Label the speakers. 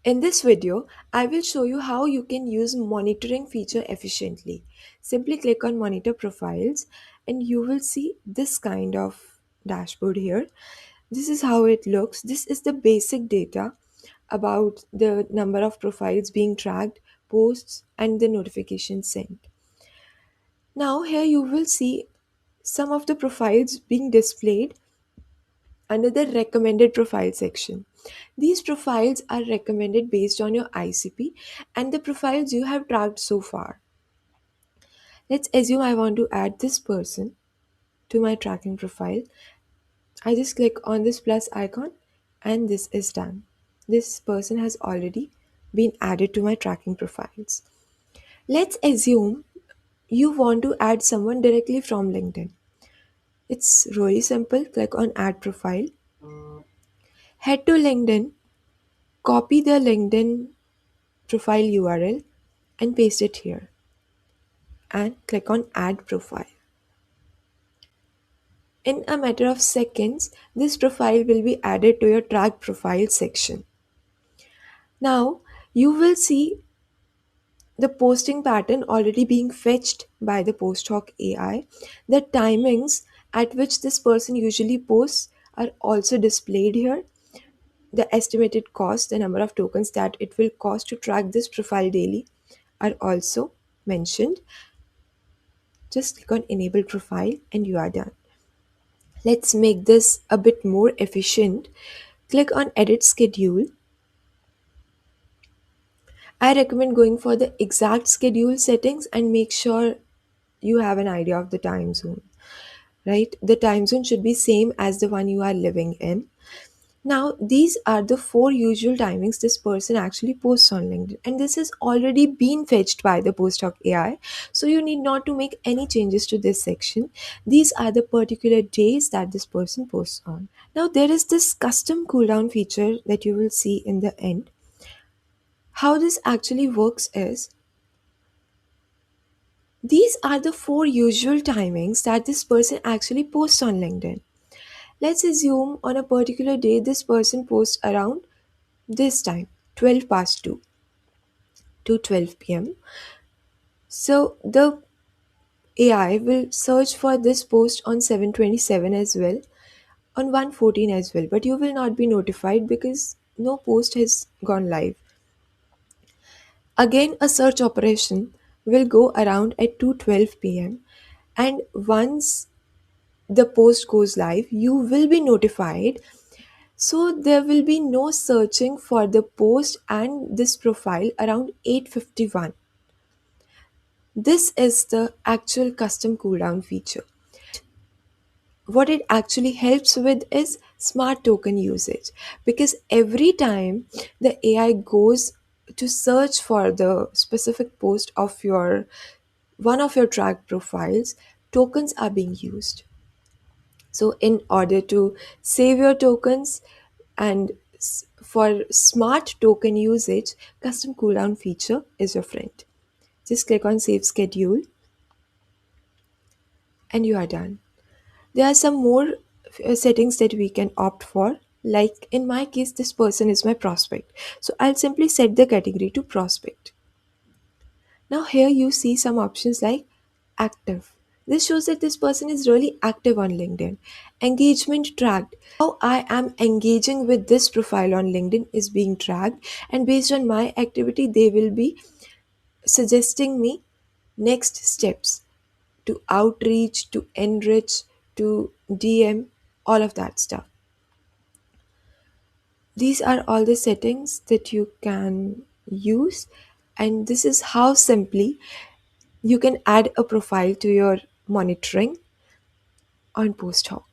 Speaker 1: In this video, I will show you how you can use monitoring feature efficiently. Simply click on monitor profiles and you will see this kind of dashboard here. This is how it looks. This is the basic data about the number of profiles being tracked, posts and the notifications sent. Now here you will see some of the profiles being displayed under the recommended profile section. These profiles are recommended based on your ICP and the profiles you have tracked so far. Let's assume I want to add this person to my tracking profile. I just click on this plus icon and this is done. This person has already been added to my tracking profiles. Let's assume you want to add someone directly from LinkedIn. It's really simple. Click on add profile. Head to LinkedIn, copy the LinkedIn profile URL and paste it here and click on add profile. In a matter of seconds, this profile will be added to your track profile section. Now you will see the posting pattern already being fetched by the post hoc AI. The timings at which this person usually posts are also displayed here. The estimated cost, the number of tokens that it will cost to track this profile daily, are also mentioned. Just click on enable profile and you are done. Let's make this a bit more efficient. Click on edit schedule. I recommend going for the exact schedule settings and make sure you have an idea of the time zone, right? The time zone should be same as the one you are living in. Now, these are the four usual timings this person actually posts on LinkedIn, and this has already been fetched by the post hoc AI. So, you need not to make any changes to this section. These are the particular days that this person posts on. Now, there is this custom cooldown feature that you will see in the end. How this actually works is these are the four usual timings that this person actually posts on LinkedIn. Let's assume on a particular day this person posts around this time, 12 past 2 to 12 p.m. So the AI will search for this post on 7:27 as well, on 1:14 as well, but you will not be notified because no post has gone live. Again, a search operation will go around at 2:12 p.m. and once the post goes live, you will be notified. So there will be no searching for the post and this profile around 8:51. This is the actual custom cooldown feature. What it actually helps with is smart token usage, because every time the AI goes to search for the specific post of your one of your track profiles, tokens are being used. So in order to save your tokens and for smart token usage, custom cooldown feature is your friend. Just click on save schedule and you are done. There are some more settings that we can opt for. Like in my case, this person is my prospect. So I'll simply set the category to prospect. Now here you see some options like active. This shows that this person is really active on LinkedIn. Engagement tracked. How I am engaging with this profile on LinkedIn is being tracked, and based on my activity, they will be suggesting me next steps to outreach, to enrich, to DM, all of that stuff. These are all the settings that you can use, and this is how simply you can add a profile to your monitoring on post hoc.